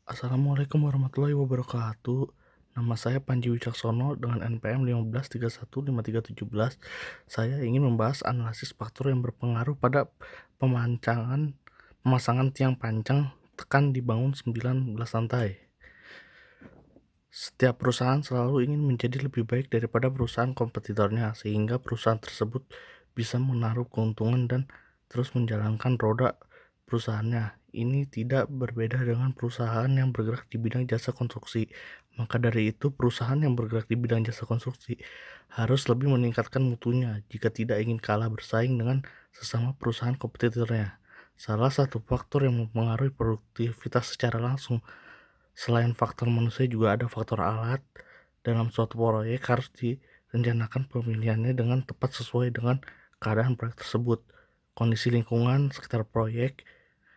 Assalamualaikum warahmatullahi wabarakatuh. Nama saya Panji Wicaksono dengan NPM 15315317. Saya ingin membahas analisis faktor yang berpengaruh pada pemasangan tiang panjang tekan dibangun 19 lantai. Setiap perusahaan selalu ingin menjadi lebih baik daripada perusahaan kompetitornya, sehingga perusahaan tersebut bisa menaruh keuntungan dan terus menjalankan roda perusahaannya. Ini tidak berbeda dengan perusahaan yang bergerak di bidang jasa konstruksi. Maka dari itu, perusahaan yang bergerak di bidang jasa konstruksi harus lebih meningkatkan mutunya jika tidak ingin kalah bersaing dengan sesama perusahaan kompetitornya. Salah satu faktor yang mempengaruhi produktivitas secara langsung selain faktor manusia juga ada faktor alat. Dalam suatu proyek harus direncanakan pemilihannya dengan tepat sesuai dengan keadaan proyek tersebut, kondisi lingkungan sekitar proyek,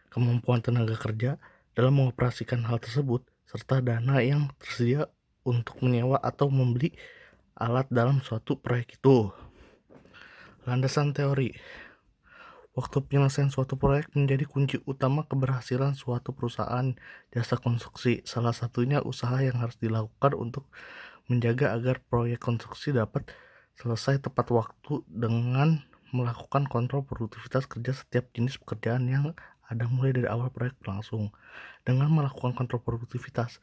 kemampuan tenaga kerja dalam mengoperasikan hal tersebut, serta dana yang tersedia untuk menyewa atau membeli alat dalam suatu proyek itu. Landasan teori. Waktu penyelesaian suatu proyek menjadi kunci utama keberhasilan suatu perusahaan jasa konstruksi. Salah satunya usaha yang harus dilakukan untuk menjaga agar proyek konstruksi dapat selesai tepat waktu dengan melakukan kontrol produktivitas kerja setiap jenis pekerjaan yang ada mulai dari awal proyek berlangsung. Dengan melakukan kontrol produktivitas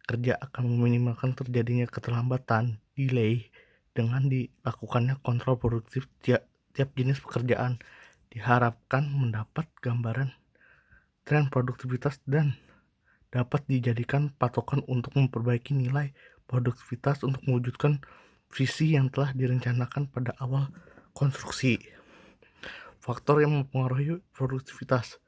kerja akan meminimalkan terjadinya keterlambatan, delay, dengan dilakukannya kontrol produktif tiap jenis pekerjaan. Diharapkan mendapat gambaran tren produktivitas dan dapat dijadikan patokan untuk memperbaiki nilai produktivitas untuk mewujudkan visi yang telah direncanakan pada awal konstruksi. Faktor yang mempengaruhi produktivitas.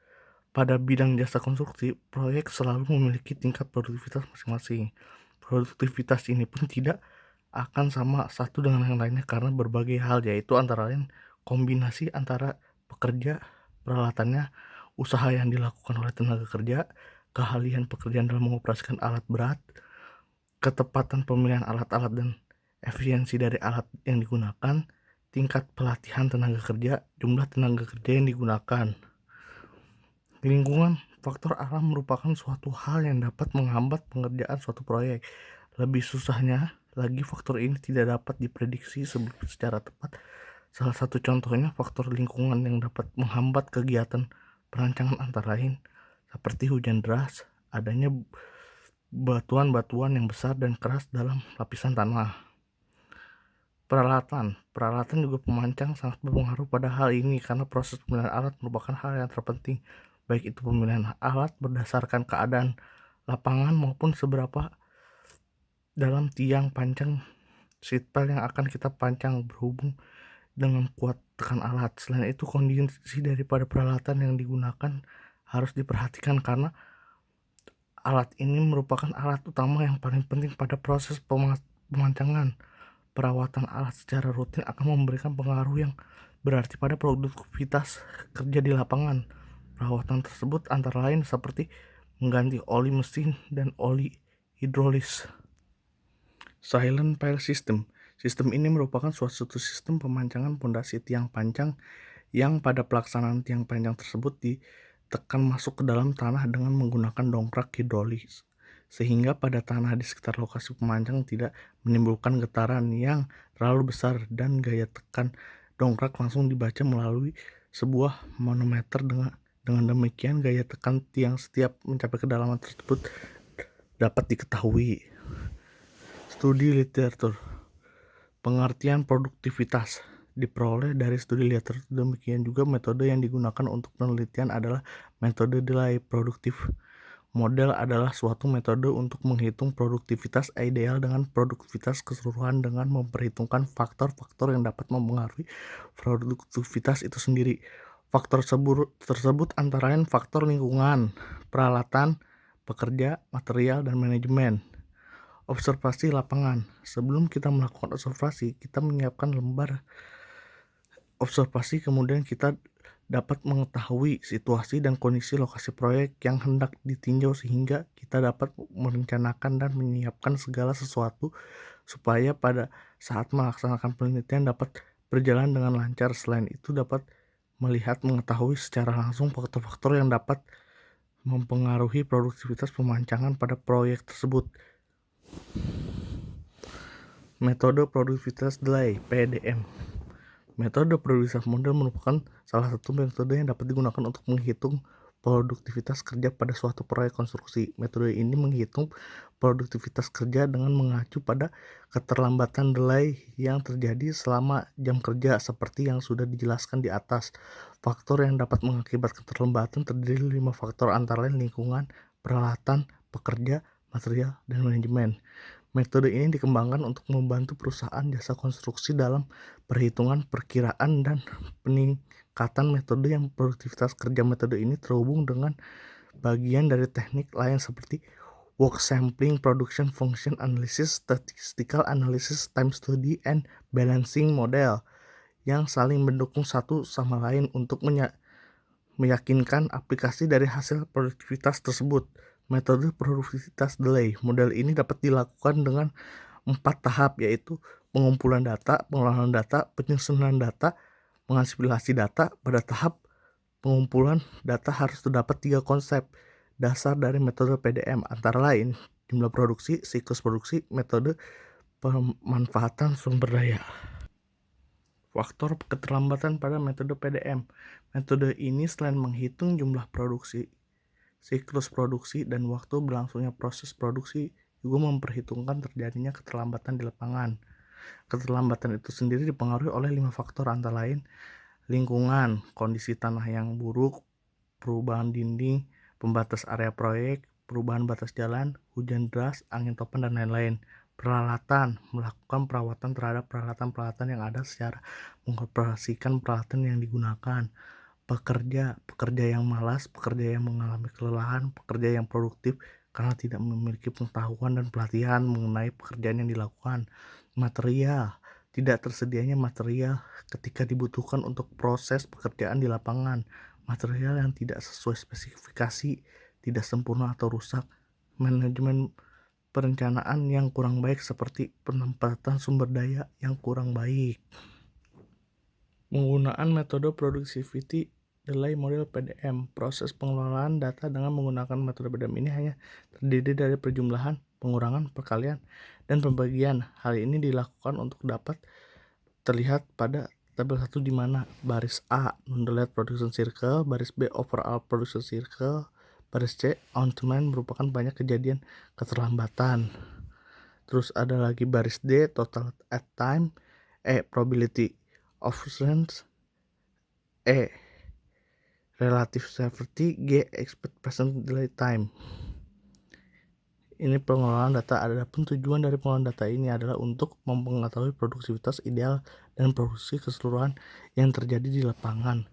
Pada bidang jasa konstruksi, proyek selalu memiliki tingkat produktivitas masing-masing. Produktivitas ini pun tidak akan sama satu dengan yang lainnya karena berbagai hal, yaitu antara lain kombinasi antara pekerja, peralatannya, usaha yang dilakukan oleh tenaga kerja, keahlian pekerjaan dalam mengoperasikan alat berat, ketepatan pemilihan alat-alat dan efisiensi dari alat yang digunakan, tingkat pelatihan tenaga kerja, jumlah tenaga kerja yang digunakan. Lingkungan, faktor alam merupakan suatu hal yang dapat menghambat pengerjaan suatu proyek. Lebih susahnya lagi, faktor ini tidak dapat diprediksi secara tepat. Salah satu contohnya faktor lingkungan yang dapat menghambat kegiatan perancangan antara lain seperti hujan deras, adanya batuan-batuan yang besar dan keras dalam lapisan tanah. Peralatan juga pemancang sangat berpengaruh pada hal ini karena proses pemilihan alat merupakan hal yang terpenting, baik itu pemilihan alat berdasarkan keadaan lapangan maupun seberapa dalam tiang panjang seatpile yang akan kita pancang berhubung dengan kuat tekan alat. Selain itu, kondisi daripada peralatan yang digunakan harus diperhatikan karena alat ini merupakan alat utama yang paling penting pada proses pemancangan. Perawatan alat secara rutin akan memberikan pengaruh yang berarti pada produktivitas kerja di lapangan. Perawatan tersebut antara lain seperti mengganti oli mesin dan oli hidrolis. Silent pile system. Sistem ini merupakan suatu sistem pemancangan pondasi tiang panjang yang pada pelaksanaan tiang panjang tersebut ditekan masuk ke dalam tanah dengan menggunakan dongkrak hidrolis, sehingga pada tanah di sekitar lokasi pemanjang tidak menimbulkan getaran yang terlalu besar dan gaya tekan dongkrak langsung dibaca melalui sebuah manometer. Dengan demikian, gaya tekan tiang setiap mencapai kedalaman tersebut dapat diketahui. Studi literatur. Pengertian produktivitas diperoleh dari studi literatur. Demikian juga metode yang digunakan untuk penelitian adalah metode delay produktif. Model adalah suatu metode untuk menghitung produktivitas ideal dengan produktivitas keseluruhan dengan memperhitungkan faktor-faktor yang dapat mempengaruhi produktivitas itu sendiri. Faktor tersebut antara lain faktor lingkungan, peralatan, pekerja, material, dan manajemen. Observasi lapangan. Sebelum kita melakukan observasi, kita menyiapkan lembar observasi, kemudian kita dapat mengetahui situasi dan kondisi lokasi proyek yang hendak ditinjau sehingga kita dapat merencanakan dan menyiapkan segala sesuatu supaya pada saat melaksanakan penelitian dapat berjalan dengan lancar. Selain itu, dapat melihat mengetahui secara langsung faktor-faktor yang dapat mempengaruhi produktivitas pemancangan pada proyek tersebut. Metode produktivitas delay (PDM). Metode produktivitas model merupakan salah satu metode yang dapat digunakan untuk menghitung produktivitas kerja pada suatu proyek konstruksi. Metode ini menghitung produktivitas kerja dengan mengacu pada keterlambatan delay yang terjadi selama jam kerja seperti yang sudah dijelaskan di atas. Faktor yang dapat mengakibatkan keterlambatan terdiri dari 5 faktor antara lain lingkungan, peralatan, pekerja, material, dan manajemen. Metode ini dikembangkan untuk membantu perusahaan jasa konstruksi dalam perhitungan perkiraan dan peningkatan metode yang produktivitas kerja. Metode ini terhubung dengan bagian dari teknik lain seperti work sampling, production function analysis, statistical analysis, time study, and balancing model yang saling mendukung satu sama lain untuk meyakinkan aplikasi dari hasil produktivitas tersebut. Metode produktivitas delay model ini dapat dilakukan dengan 4 tahap, yaitu pengumpulan data, pengolahan data, penyusunan data, mengasimilasi data. Pada tahap pengumpulan data harus terdapat 3 konsep dasar dari metode PDM, antara lain jumlah produksi, siklus produksi, metode pemanfaatan sumber daya. Faktor keterlambatan pada metode PDM. Metode ini selain menghitung jumlah produksi, siklus produksi, dan waktu berlangsungnya proses produksi, juga memperhitungkan terjadinya keterlambatan di lapangan. Keterlambatan itu sendiri dipengaruhi oleh 5 faktor antara lain lingkungan, kondisi tanah yang buruk, perubahan dinding, pembatas area proyek, perubahan batas jalan, hujan deras, angin topan, dan lain-lain. Peralatan, melakukan perawatan terhadap peralatan-peralatan yang ada secara mengoperasikan peralatan yang digunakan. Pekerja yang malas, pekerja yang mengalami kelelahan, pekerja yang produktif karena tidak memiliki pengetahuan dan pelatihan mengenai pekerjaan yang dilakukan. Material, tidak tersedianya material ketika dibutuhkan untuk proses pekerjaan di lapangan. Material yang tidak sesuai spesifikasi, tidak sempurna atau rusak. Manajemen perencanaan yang kurang baik seperti penempatan sumber daya yang kurang baik. Penggunaan metode productivity delay model PDM. Proses pengelolaan data dengan menggunakan metode PDM ini hanya terdiri dari perjumlahan, pengurangan, perkalian, dan pembagian. Hal ini dilakukan untuk dapat terlihat pada tabel 1 di mana baris A non-delete production circle, baris B overall production circle, baris C on time merupakan banyak kejadian keterlambatan. Terus ada lagi baris D total at time, E probability of occurrence, E relative severity, G expected present delay time. Ini pengelolaan data. Adapun tujuan dari pengelolaan data ini adalah untuk mengetahui produktivitas ideal dan produksi keseluruhan yang terjadi di lapangan.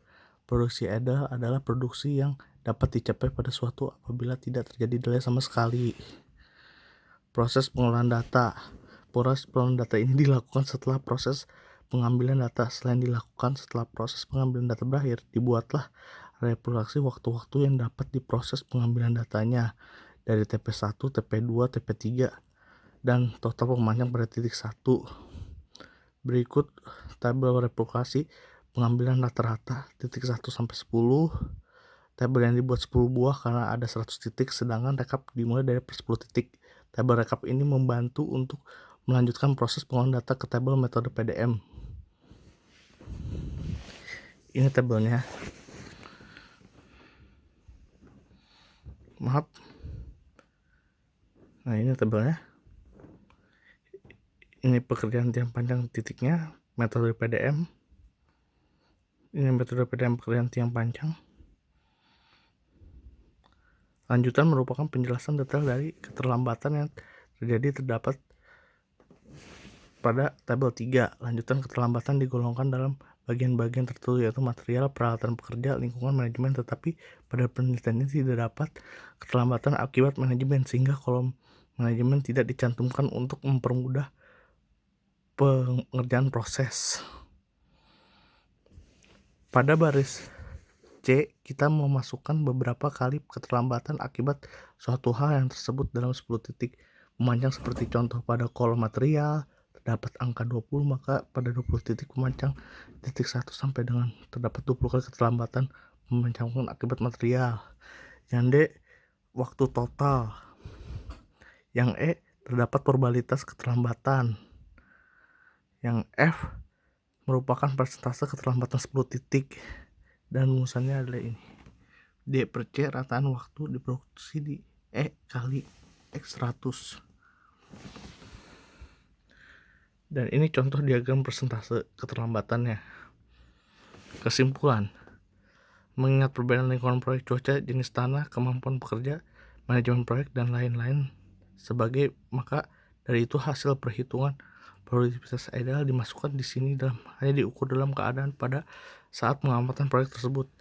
Produksi ideal adalah produksi yang dapat dicapai pada suatu apabila tidak terjadi delay sama sekali. Proses pengelolaan data. Proses pengelolaan data ini dilakukan setelah proses pengambilan data. Selain dilakukan setelah proses pengambilan data berakhir, dibuatlah reproduksi waktu-waktu yang dapat diproses pengambilan datanya dari TP1, TP2, TP3, dan total pemanjang pada titik 1. Berikut tabel replikasi pengambilan rata-rata titik 1 sampai 10. Tabel yang dibuat 10 buah karena ada 100 titik, sedangkan rekap dimulai dari 10 titik. Tabel rekap ini membantu untuk melanjutkan proses pengolahan data ke tabel metode PDM. Ini tabelnya. Maaf. Nah, ini tabelnya. Ini pekerjaan tiang panjang titiknya, metode PDM. Ini metode PDM pekerjaan tiang panjang. Lanjutan merupakan penjelasan detail dari keterlambatan yang terdapat pada tabel 3. Lanjutan keterlambatan digolongkan dalam bagian-bagian tertentu, yaitu material, peralatan pekerja, lingkungan, manajemen. Tetapi pada penelitian ini tidak dapat keterlambatan akibat manajemen, sehingga kolom manajemen tidak dicantumkan untuk mempermudah pengerjaan proses. Pada baris C, kita memasukkan beberapa kali keterlambatan akibat suatu hal yang tersebut dalam 10 titik pemanjang. Seperti contoh pada kolom material terdapat angka 20, maka pada 20 titik pemanjang titik 1 sampai dengan terdapat 20 kali keterlambatan pemancangan akibat material. Yang D, waktu total. Yang E, terdapat probabilitas keterlambatan. Yang F, merupakan persentase keterlambatan 10 titik. Dan rumusannya adalah ini. D per C, rataan waktu diproduksi di E kali X 100. Dan ini contoh diagram persentase keterlambatannya. Kesimpulan, mengingat perbedaan lingkungan proyek, cuaca, jenis tanah, kemampuan pekerja, manajemen proyek, dan lain-lain sebagai, maka dari itu hasil perhitungan produktivitas ideal dimasukkan di sini hanya diukur dalam keadaan pada saat pengamatan proyek tersebut.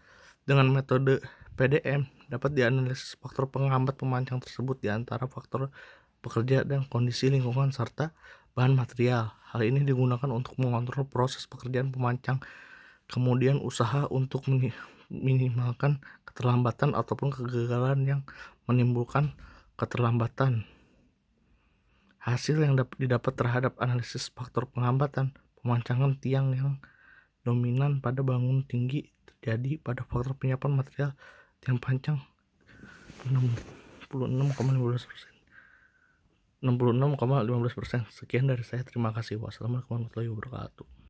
Dengan metode PDM dapat dianalisis faktor penghambat pemancang tersebut di antara faktor pekerja dan kondisi lingkungan serta bahan material. Hal ini digunakan untuk mengontrol proses pekerjaan pemancang, kemudian usaha untuk minimalkan keterlambatan ataupun kegagalan yang menimbulkan keterlambatan. Hasil yang didapat terhadap analisis faktor penghambatan pemancangan tiang yang dominan pada bangun tinggi terjadi pada faktor penyiapan material tiang pancang 66,15%. 66,15%. Sekian dari saya. Terima kasih. Wassalamualaikum warahmatullahi wabarakatuh.